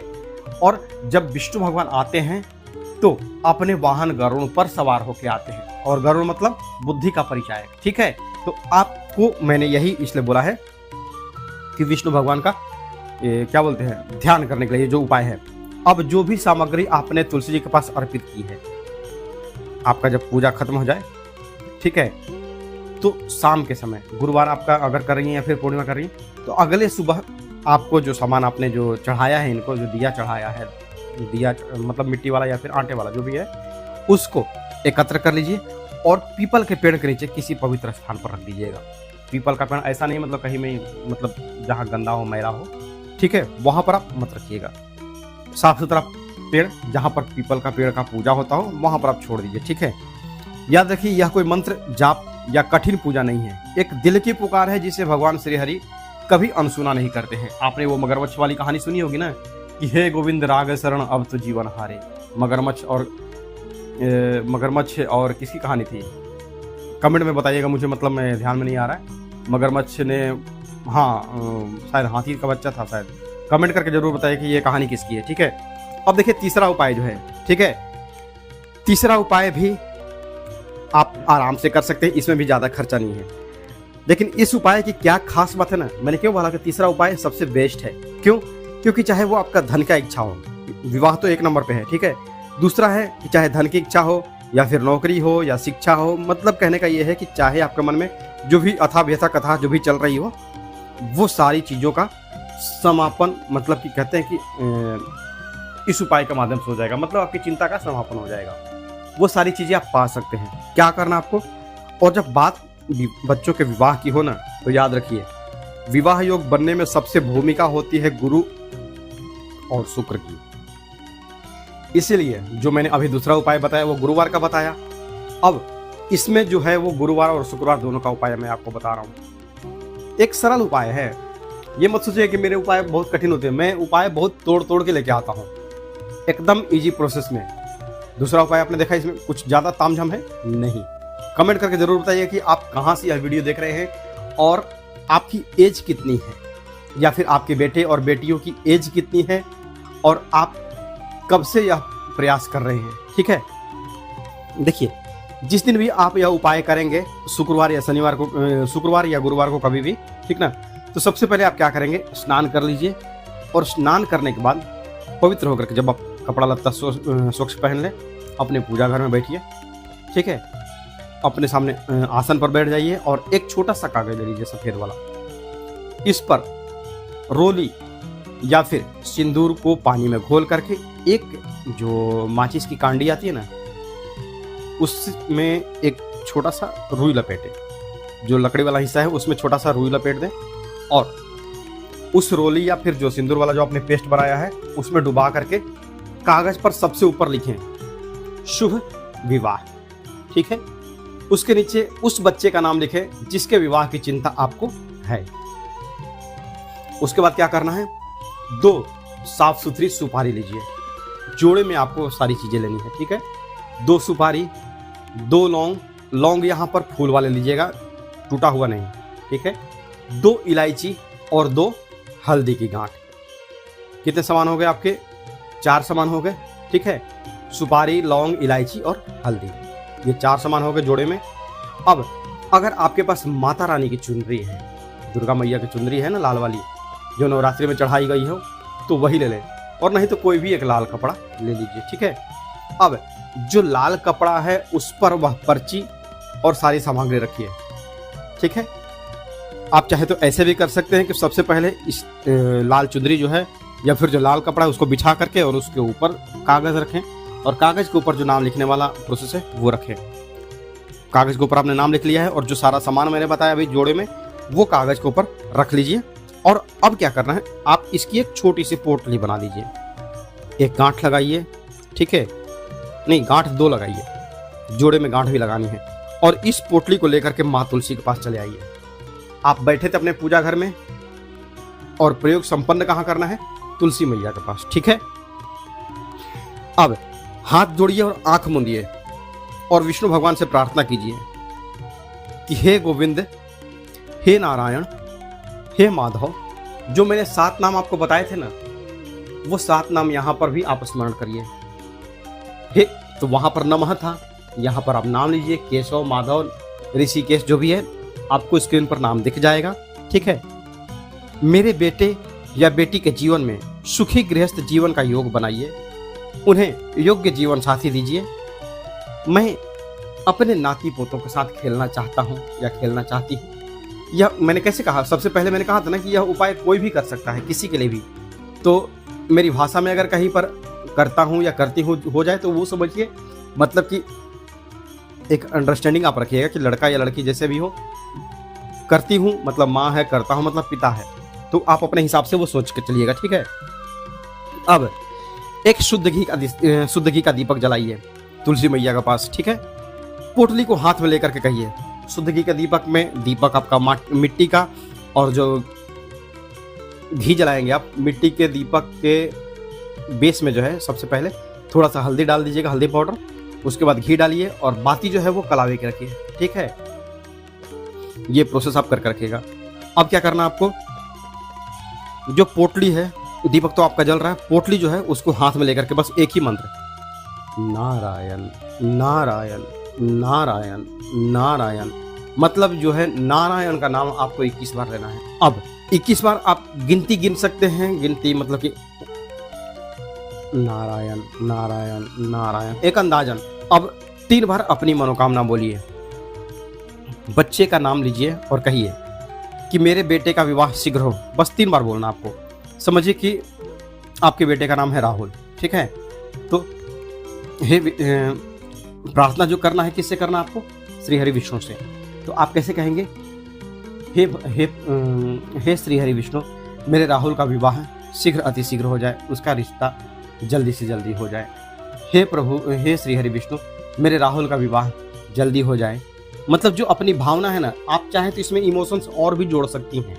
और जब विष्णु भगवान आते हैं तो अपने वाहन गरुड़ पर सवार होकर आते हैं, और गरुड़ मतलब बुद्धि का परिचायक, ठीक है। तो आपको मैंने यही इसलिए बोला है कि विष्णु भगवान का क्या बोलते हैं, ध्यान करने के लिए जो उपाय है। अब जो भी सामग्री आपने तुलसी जी के पास अर्पित की है, आपका जब पूजा खत्म हो जाए, ठीक है, तो शाम के समय, गुरुवार आपका अगर कर रही हैं या फिर पूर्णिमा कर रही हैं, तो अगले सुबह आपको जो सामान आपने जो चढ़ाया है, इनको जो दिया चढ़ाया है, दिया मतलब मिट्टी वाला या फिर आटे वाला जो भी है, उसको एकत्र कर लीजिए और पीपल के पेड़ के नीचे किसी पवित्र स्थान पर रख दीजिएगा। पीपल का पेड़ ऐसा नहीं मतलब कहीं में, मतलब जहाँ गंदा हो, मैला हो, ठीक है, वहाँ पर आप मत रखिएगा। साफ सुथरा पेड़, जहाँ पर पीपल का पेड़ का पूजा होता हो, वहाँ पर आप छोड़ दीजिए, ठीक है। याद रखिए, यह कोई मंत्र जाप या कठिन पूजा नहीं है, एक दिल की पुकार है जिसे भगवान श्री हरि कभी अनसुना नहीं करते हैं। आपने वो मगरमच्छ वाली कहानी सुनी होगी ना, कि हे गोविंद राग शरण अब तो जीवन हारे। मगरमच्छ और किसकी कहानी थी, कमेंट में बताइएगा मुझे, मतलब मैं ध्यान में नहीं आ रहा है। मगरमच्छ ने, हाँ शायद हाथी का बच्चा था शायद, कमेंट करके जरूर बताइए कि ये कहानी किसकी है, ठीक है। अब देखिए तीसरा उपाय जो है, ठीक है, तीसरा उपाय भी आप आराम से कर सकते हैं, इसमें भी ज़्यादा खर्चा नहीं है। लेकिन इस उपाय की क्या खास बात है ना, मैंने क्यों बोला कि तीसरा उपाय सबसे बेस्ट है, क्यों, क्योंकि चाहे वो आपका धन का इच्छा हो, विवाह तो एक नंबर पे है, ठीक है। दूसरा है कि चाहे धन की इच्छा हो या फिर नौकरी हो या शिक्षा हो, मतलब कहने का ये है कि चाहे आपके मन में जो भी अथा व्यथा कथा जो भी चल रही हो, वो सारी चीज़ों का समापन, मतलब कि कहते हैं कि इस उपाय के माध्यम से हो जाएगा, मतलब आपकी चिंता का समापन हो जाएगा। वो सारी चीज़ें आप पा सकते हैं। क्या करना आपको, और जब बात बच्चों के विवाह की हो ना, तो याद रखिए विवाह योग बनने में सबसे भूमिका होती है गुरु और शुक्र की। इसीलिए जो मैंने अभी दूसरा उपाय बताया वो गुरुवार का बताया। अब इसमें जो है वो गुरुवार और शुक्रवार दोनों का उपाय मैं आपको बता रहा हूँ। एक सरल उपाय है, ये मत सोचिए कि मेरे उपाय बहुत कठिन होते हैं। मैं उपाय बहुत तोड़ तोड़ के लेके आता हूँ, एकदम इजी प्रोसेस में। दूसरा उपाय आपने देखा, इसमें कुछ ज़्यादा तामझाम है नहीं। कमेंट करके जरूर बताइए कि आप कहाँ से यह वीडियो देख रहे हैं और आपकी एज कितनी है, या फिर आपके बेटे और बेटियों की एज कितनी है, और आप कब से यह प्रयास कर रहे हैं। ठीक है, देखिए जिस दिन भी आप यह उपाय करेंगे, शुक्रवार या शनिवार को, शुक्रवार या गुरुवार को कभी भी, ठीक ना, तो सबसे पहले आप क्या करेंगे, स्नान कर लीजिए। और स्नान करने के बाद पवित्र होकर के जब आप कपड़ा लत्ता स्वच्छ पहन लें, अपने पूजा घर में बैठिए। ठीक है, अपने सामने आसन पर बैठ जाइए और एक छोटा सा कागज ले लीजिए सफेद वाला। इस पर रोली या फिर सिंदूर को पानी में घोल करके, एक जो माचिस की कांडी आती है ना, उसमें एक छोटा सा रुई लपेटे, जो लकड़ी वाला हिस्सा है उसमें छोटा सा रुई लपेट दें, और उस रोली या फिर जो सिंदूर वाला जो आपने पेस्ट बनाया है उसमें डुबा करके कागज पर सबसे ऊपर लिखें शुभ विवाह। ठीक है, उसके नीचे उस बच्चे का नाम लिखें जिसके विवाह की चिंता आपको है। उसके बाद क्या करना है, 2 साफ सुथरी सुपारी लीजिए। जोड़े में आपको सारी चीजें लेनी है। ठीक है, 2 सुपारी, 2 लौंग, लौंग यहाँ पर फूल वाले लीजिएगा, टूटा हुआ नहीं। ठीक है, 2 इलायची और 2 हल्दी की गांठ। कितने सामान हो गए आपके, 4 सामान हो गए। ठीक है, सुपारी, लौंग, इलायची और हल्दी, ये 4 सामान हो गए जोड़े में। अब अगर आपके पास माता रानी की चुनरी है, दुर्गा मैया की चुनरी है ना लाल वाली, जो नवरात्रि में चढ़ाई गई हो, तो वही ले लें, और नहीं तो कोई भी एक लाल कपड़ा ले लीजिए। ठीक है, अब जो लाल कपड़ा है उस पर वह पर्ची और सारी सामग्री रखिए। ठीक है, आप चाहे तो ऐसे भी कर सकते हैं कि सबसे पहले इस लाल चुनरी जो है या फिर जो लाल कपड़ा है उसको बिछा करके और उसके ऊपर कागज रखें, और कागज के ऊपर जो नाम लिखने वाला प्रोसेस है वो रखें। कागज के ऊपर आपने नाम लिख लिया है, और जो सारा सामान मैंने बताया अभी जोड़े में, वो कागज के ऊपर रख लीजिए। और अब क्या करना है, आप इसकी एक छोटी सी पोटली बना लीजिए, एक गांठ लगाइए। ठीक है, नहीं गांठ 2 लगाइए, जोड़े में गांठ भी लगानी है। और इस पोटली को लेकर के माँ तुलसी के पास चले आइए। आप बैठे थे अपने पूजा घर में, और प्रयोग संपन्न कहाँ करना है, तुलसी मैया के पास। ठीक है, अब हाथ जोड़िए और आंख मूंदिए और विष्णु भगवान से प्रार्थना कीजिए कि हे गोविंद, हे नारायण, हे माधव, जो मैंने 7 नाम आपको बताए थे ना, वो 7 नाम यहाँ पर भी आप स्मरण करिए। हे तो वहाँ पर नमः था, यहाँ पर आप नाम लीजिए, केशव, माधव, ऋषिकेश, जो भी है आपको स्क्रीन पर नाम दिख जाएगा। ठीक है, मेरे बेटे या बेटी के जीवन में सुखी गृहस्थ जीवन का योग बनाइए, उन्हें योग्य जीवन साथी दीजिए। मैं अपने नाती पोतों के साथ खेलना चाहता हूँ या खेलना चाहती हूँ। यह मैंने कैसे कहा, सबसे पहले मैंने कहा था ना कि यह उपाय कोई भी कर सकता है, किसी के लिए भी। तो मेरी भाषा में अगर कहीं पर करता हूँ या करती हूँ हो जाए तो वो समझिए, मतलब कि एक अंडरस्टैंडिंग आप रखिएगा कि लड़का या लड़की जैसे भी हो, करती हूँ मतलब माँ है, करता हूँ मतलब पिता है, तो आप अपने हिसाब से वो सोच के चलिएगा। ठीक है, अब एक शुद्ध घी का दीपक जलाइए तुलसी मैया के पास। ठीक है, पोटली को हाथ में लेकर के कहिए, शुद्ध घी का दीपक में, दीपक आपका मिट्टी का, और जो घी जलाएंगे आप, मिट्टी के दीपक के बेस में जो है सबसे पहले थोड़ा सा हल्दी डाल दीजिएगा, हल्दी पाउडर, उसके बाद घी डालिए, और बाती जो है वो कलावे के रखिए। ठीक है, ये प्रोसेस आप करके रखिएगा। अब क्या करना आपको, जो पोटली है, दीपक तो आपका जल रहा है, पोटली जो है उसको हाथ में लेकर के बस एक ही मंत्र, नारायण नारायण नारायण नारायण, मतलब जो है नारायण का नाम आपको 21 बार लेना है। अब 21 बार आप गिनती गिन सकते हैं, गिनती मतलब कि नारायण नारायण नारायण, एक अंदाजन। अब 3 बार अपनी मनोकामना बोलिए, बच्चे का नाम लीजिए और कहिए कि मेरे बेटे का विवाह शीघ्र हो। बस 3 बार बोलना आपको। समझिए कि आपके बेटे का नाम है राहुल, ठीक है। तो प्रार्थना जो करना है किससे करना आपको? श्री हरि विष्णु से। तो आप कैसे कहेंगे? हे श्री हरि विष्णु, मेरे राहुल का विवाह शीघ्र अति शीघ्र हो जाए, उसका रिश्ता जल्दी से जल्दी हो जाए। हे प्रभु, हे श्री हरि विष्णु, मेरे राहुल का विवाह जल्दी हो जाए। मतलब जो अपनी भावना है ना, आप चाहें तो इसमें इमोशंस और भी जोड़ सकती हैं।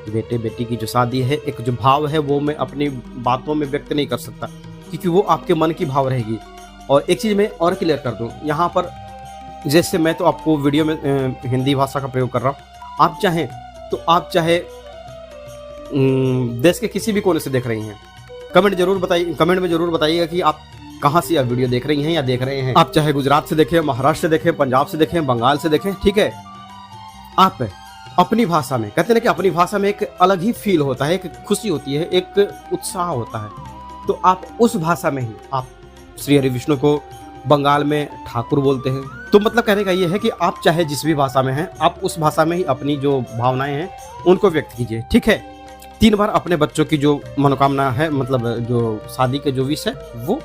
बेटे बेटी की जो शादी है, एक जो भाव है वो मैं अपनी बातों में व्यक्त नहीं कर सकता, क्योंकि वो आपके मन की भाव रहेगी। और एक चीज़ मैं और क्लियर कर दूं यहाँ पर, जैसे मैं तो आपको वीडियो में हिंदी भाषा का प्रयोग कर रहा हूँ, आप चाहें तो आप चाहे देश के किसी भी कोने से देख रही हैं, कमेंट में जरूर बताइएगा कि आप कहाँ से यह वीडियो देख रही हैं या देख रहे हैं। आप चाहे गुजरात से देखें, महाराष्ट्र से देखें, पंजाब से देखें, बंगाल से देखें, ठीक है। आप अपनी भाषा में, कहते हैं कि अपनी भाषा में एक अलग ही फील होता है, एक खुशी होती है, एक उत्साह होता है। तो आप उस भाषा में ही, आप श्री हरि विष्णु को बंगाल में ठाकुर बोलते हैं, तो मतलब कहने का ये है कि आप चाहे जिस भी भाषा में हैं, आप उस भाषा में ही अपनी जो भावनाएं हैं उनको व्यक्त कीजिए, ठीक है। 3 बार अपने बच्चों की जो मनोकामना है, मतलब जो शादी के जो विष है, वो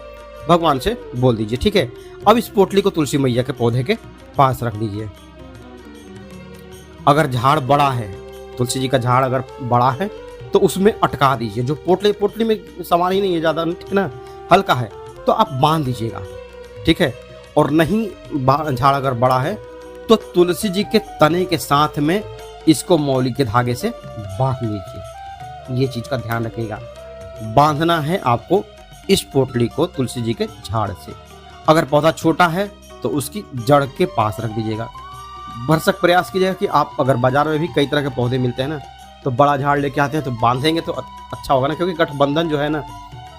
भगवान से बोल दीजिए, ठीक है। अब इस पोटली को तुलसी मैया के पौधे के पास रख दीजिए। अगर झाड़ बड़ा है, तुलसी जी का झाड़ अगर बड़ा है तो उसमें अटका दीजिए। जो पोटली में सामान ही नहीं है ज़्यादा, ठीक ना, हल्का है, तो आप बांध दीजिएगा, ठीक है। और नहीं झाड़ अगर बड़ा है तो तुलसी जी के तने के साथ में इसको मौली के धागे से बांध लीजिए। ये चीज़ का ध्यान रखिएगा, बांधना है आपको इस पोटली को तुलसी जी के झाड़ से। अगर पौधा छोटा है तो उसकी जड़ के पास रख दीजिएगा। भरसक प्रयास कीजिएगा कि आप, अगर बाजार में भी कई तरह के पौधे मिलते हैं ना, तो बड़ा झाड़ लेके आते हैं तो बांधेंगे तो अच्छा होगा ना, क्योंकि गठबंधन जो है ना,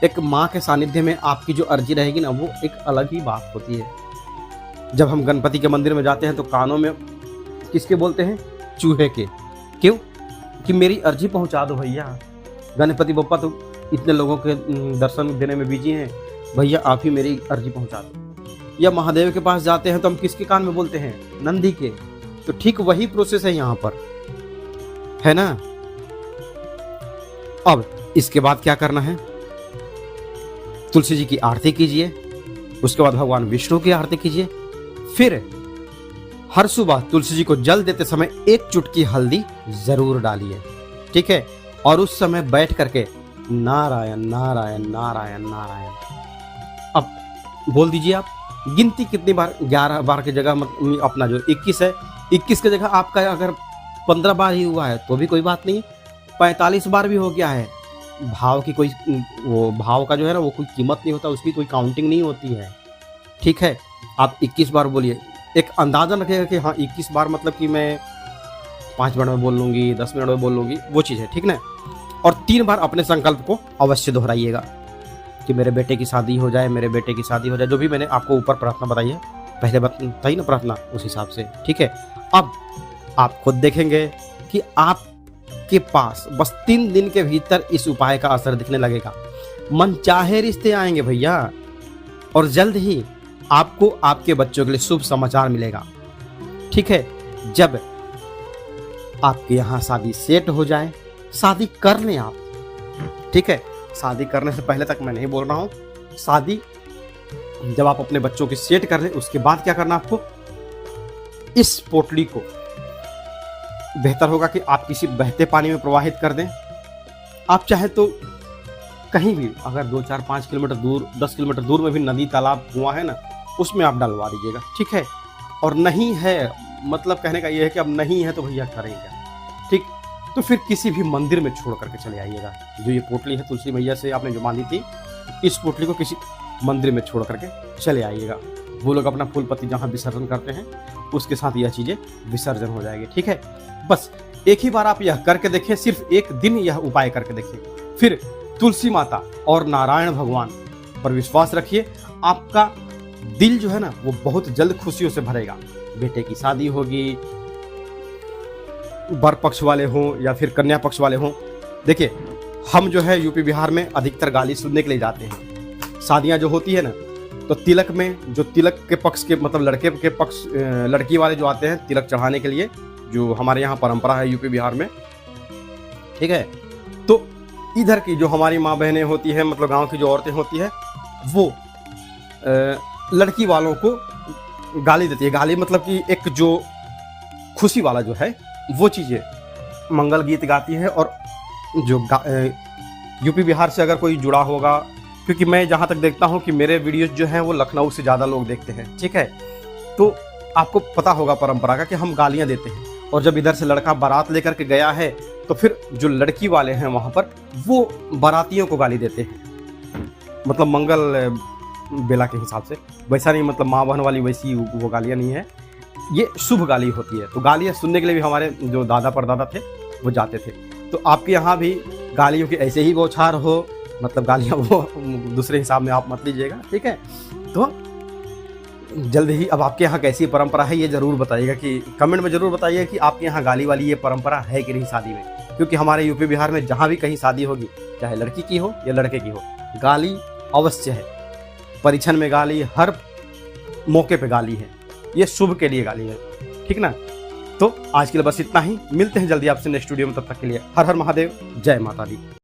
एक माँ के सानिध्य में आपकी जो अर्जी रहेगी ना, वो एक अलग ही बात होती है। जब हम गणपति के मंदिर में जाते हैं तो कानों में किसके बोलते हैं? चूहे के। क्यों? कि मेरी अर्जी पहुंचा दो भैया। गणपति बप्पा तो इतने लोगों के दर्शन देने में बिजी हैं, भैया आप ही मेरी अर्जी पहुंचा दो। या महादेव के पास जाते हैं तो हम किसके कान में बोलते हैं? नंदी के। तो ठीक वही प्रोसेस है यहाँ पर, है ना। अब इसके बाद क्या करना है? तुलसी जी की आरती कीजिए, उसके बाद भगवान विष्णु की आरती कीजिए। फिर हर सुबह तुलसी जी को जल देते समय 1 चुटकी हल्दी जरूर डालिए, ठीक है। और उस समय बैठ करके नारायण नारायण नारायण नारायण अब बोल दीजिए। आप गिनती कितनी बार? 11 बार की जगह अपना जो 21 है, 21 की जगह आपका अगर 15 बार ही हुआ है तो भी कोई बात नहीं, 45 बार भी हो गया है। भाव की कोई, वो भाव का जो है ना, वो कोई कीमत नहीं होता, उसकी कोई काउंटिंग नहीं होती है, ठीक है। आप 21 बार बोलिए। एक अंदाजा रखिएगा कि हाँ 21 बार मतलब कि मैं 5 मिनट में बोल लूँगी, 10 मिनट में बोल लूँगी, वो चीज़ है, ठीक ना। और 3 बार अपने संकल्प को अवश्य दोहराइएगा कि मेरे बेटे की शादी हो जाए, मेरे बेटे की शादी हो जाए। जो भी मैंने आपको ऊपर प्रार्थना बताई है, पहले बताई ना प्रार्थना, उस हिसाब से, ठीक है। अब आप खुद देखेंगे कि आपके पास बस 3 दिन के भीतर इस उपाय का असर दिखने लगेगा। मन चाहे रिश्ते आएंगे भैया, और जल्द ही आपको आपके बच्चों के लिए शुभ समाचार मिलेगा, ठीक है। जब आपके यहाँ शादी सेट हो जाए, शादी कर लें आप, ठीक है। शादी करने से पहले तक मैं नहीं बोल रहा हूँ, शादी जब आप अपने बच्चों की सेट कर लें, उसके बाद क्या करना आपको? इस पोटली को बेहतर होगा कि आप किसी बहते पानी में प्रवाहित कर दें। आप चाहे तो कहीं भी, अगर 2, 4, 5 किलोमीटर दूर, 10 किलोमीटर दूर में भी नदी, तालाब, कुआं है ना, उसमें आप डलवा दीजिएगा, ठीक है। और नहीं है, मतलब कहने का ये है कि अब नहीं है तो भैया करेंगे, ठीक। तो फिर किसी भी मंदिर में छोड़ करके चले आइएगा। जो ये पोटली है तुलसी मैया से आपने जो बांधी थी, इस पोटली को किसी मंदिर में छोड़ करके चले आइएगा। वो लोग अपना फूल पत्ती जहाँ विसर्जन करते हैं, उसके साथ यह चीज़ें विसर्जन हो जाएगी, ठीक है। बस एक ही बार आप यह करके देखें, सिर्फ 1 दिन यह उपाय करके देखिए। फिर तुलसी माता और नारायण भगवान पर विश्वास रखिए, आपका दिल जो है ना, वो बहुत जल्द खुशियों से भरेगा। बेटे की शादी होगी, वर पक्ष वाले हों या फिर कन्या पक्ष वाले हों। देखिए, हम जो है यूपी बिहार में अधिकतर गाली सुनने के लिए जाते हैं। शादियां जो होती है ना, तो तिलक में जो तिलक के पक्ष के मतलब लड़के के पक्ष लड़की वाले जो आते हैं तिलक चढ़ाने के लिए, जो हमारे यहाँ परंपरा है यूपी बिहार में, ठीक है। तो इधर की जो हमारी माँ बहनें होती हैं, मतलब गांव की जो औरतें होती है, वो लड़की वालों को गाली देती है। गाली मतलब कि एक जो खुशी वाला जो है वो चीज़ें, मंगल गीत गाती है। और जो यूपी बिहार से अगर कोई जुड़ा होगा, क्योंकि मैं जहाँ तक देखता हूँ कि मेरे वीडियोस जो हैं वो लखनऊ से ज़्यादा लोग देखते हैं, ठीक है। तो आपको पता होगा परंपरा का कि हम गालियाँ देते हैं, और जब इधर से लड़का बारात लेकर के गया है तो फिर जो लड़की वाले हैं वहाँ पर वो बारातियों को गाली देते हैं, मतलब मंगल बेला के हिसाब से। वैसा नहीं, मतलब माँ बहन वाली वैसी वो गालियाँ नहीं है, ये शुभ गाली होती है। तो गालियाँ सुनने के लिए भी हमारे जो दादा परदादा थे वो जाते थे। तो आपके यहाँ भी गालियों की ऐसे ही बौछार हो, मतलब गालियाँ वो दूसरे हिसाब में आप मत लीजिएगा, ठीक है। तो जल्द ही अब आपके यहाँ कैसी परंपरा है ये ज़रूर बताइएगा, कि कमेंट में ज़रूर बताइए कि आपके यहाँ गाली वाली ये परंपरा है कि नहीं शादी में। क्योंकि हमारे यूपी बिहार में जहाँ भी कहीं शादी होगी, चाहे लड़की की हो या लड़के की हो, गाली अवश्य है। परिछन में गाली, हर मौके पे गाली है, ये शुभ के लिए गाली है, ठीक ना। तो आज के लिए बस इतना ही, मिलते हैं जल्दी आपसे नेक्स्ट वीडियो में, तब तक के लिए हर हर महादेव, जय माता दी।